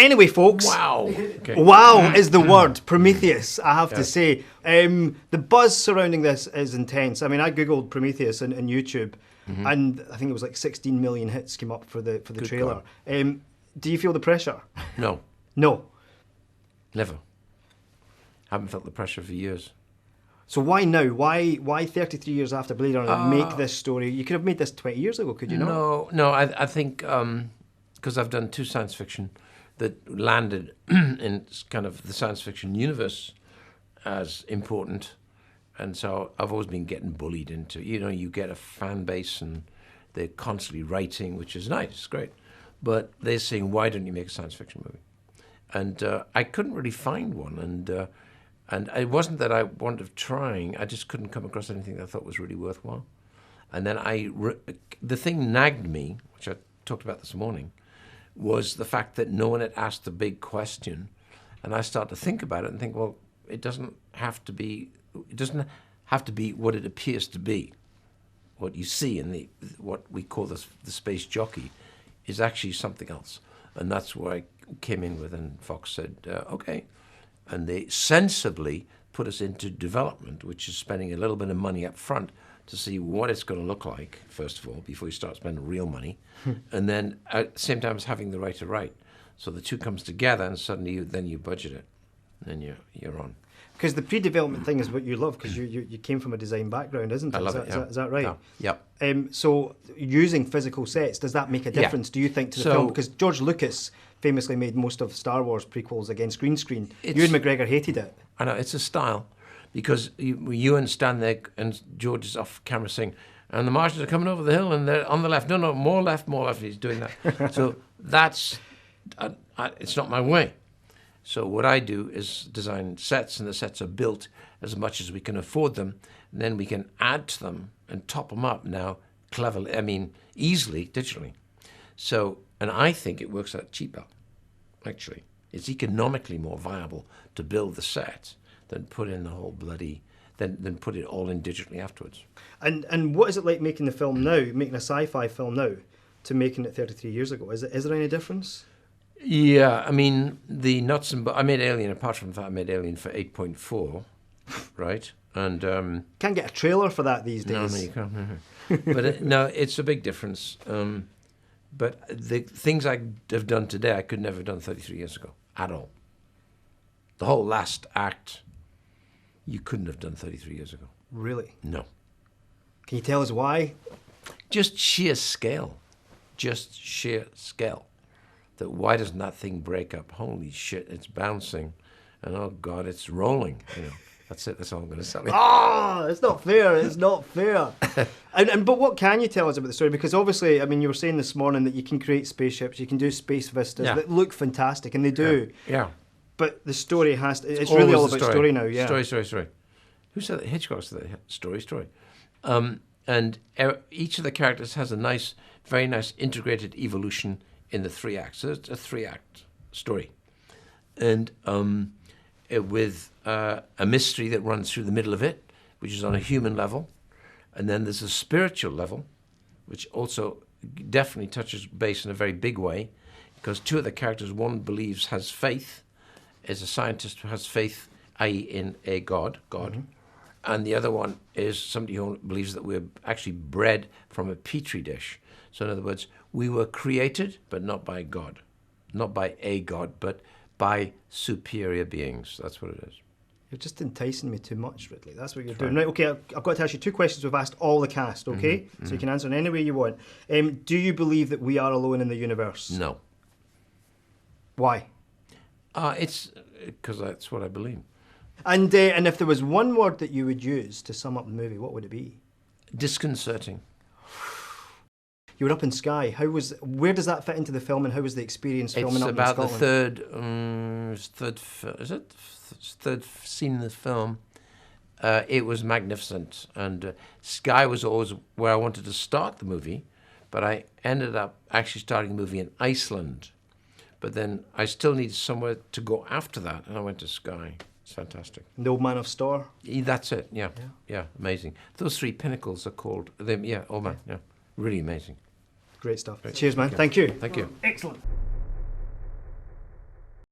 Anyway, folks. Wow. Okay. Wow is the word. Prometheus, I have to say. The buzz surrounding this is intense. I mean, I Googled Prometheus on YouTube, and I think it was like 16 million hits came up for the trailer. Do you feel the pressure? No. No. Never. Haven't felt the pressure for years. So why now? Why 33 years after Blade Runner make this story? You could have made this 20 years ago, could you not? No. I think because I've done 2 science fiction that landed in kind of the science fiction universe as important, and so I've always been getting bullied into. You get a fan base and they're constantly writing, which is nice, it's great, but they're saying, why don't you make a science fiction movie? And I couldn't really find one, and it wasn't that I wanted of trying, I just couldn't come across anything that I thought was really worthwhile. And then the thing nagged me, which I talked about this morning, was the fact that no one had asked the big question. And I started to think about it and think, well, it doesn't have to be what it appears to be. What you see in what we call the space jockey is actually something else. And that's where I came in with, and Fox said, okay. And they sensibly put us into development, which is spending a little bit of money up front to see what it's going to look like, first of all, before you start spending real money. And then at the same time as having the right to write. So the two comes together, and suddenly you budget it. And then you're on. Because the pre-development thing is what you love, because you came from a design background, isn't it? I love it, yeah. Is that right? Yeah. Yep. So using physical sets, does that make a difference, do you think, to the film? Because George Lucas famously made most of Star Wars prequels against green screen. Ewan McGregor hated it. I know, it's a style. Because Ewan stand there and George is off camera saying, and the Martians are coming over the hill and they're on the left. No, more left. He's doing that. So that's, it's not my way. So what I do is design sets, and the sets are built as much as we can afford them. And then we can add to them and top them up now cleverly, easily, digitally. So, and I think it works out cheaper, actually. It's economically more viable to build the set than put in the whole than put it all in digitally afterwards. And what is it like making the film now, making a sci-fi film now, to making it 33 years ago? Is there any difference? Yeah, the nuts and bolts. I made Alien. Apart from that, I made Alien for 8.4, right? And can't get a trailer for that these days. No, you can't. But no, it's a big difference. But the things I have done today, I could never have done 33 years ago at all. The whole last act, you couldn't have done 33 years ago. Really? No. Can you tell us why? Just sheer scale. That why doesn't that thing break up? Holy shit, it's bouncing. And oh God, it's rolling. That's it. That's all I'm going to say. It's not fair. It's not fair. But what can you tell us about the story? Because obviously, you were saying this morning that you can create spaceships, you can do space vistas that look fantastic, and they do. Yeah. But the story it's really all about story now, yeah. Story. Who said that? Hitchcock said that. Story. And each of the characters has a very nice integrated evolution in the 3 acts. So it's a 3-act story. And with a mystery that runs through the middle of it, which is on a human level. And then there's a spiritual level, which also definitely touches base in a very big way, because 2 of the characters, one has faith, is a scientist who has faith, i.e. in a God, and the other one is somebody who believes that we're actually bred from a petri dish. So in other words, we were created, but not by God, not by a God, but by superior beings. That's what it is. You're just enticing me too much, Ridley. That's what you're doing. Right, okay, I've got to ask you 2 questions we've asked all the cast, okay? So you can answer in any way you want. Do you believe that we are alone in the universe? No. Why? It's because that's what I believe. And if there was one word that you would use to sum up the movie, what would it be? Disconcerting. You were up in Skye. Where does that fit into the film, and how was the experience filming up in Scotland? It's about the third scene in the film. It was magnificent, and Skye was always where I wanted to start the movie, but I ended up actually starting the movie in Iceland. But then I still needed somewhere to go after that, and I went to Skye. It's fantastic. And the Old Man of Storr? That's it, yeah, amazing. Those 3 pinnacles are called, Old Man, really amazing. Great stuff. Great. Cheers, man. Thank you. Thank you. Excellent.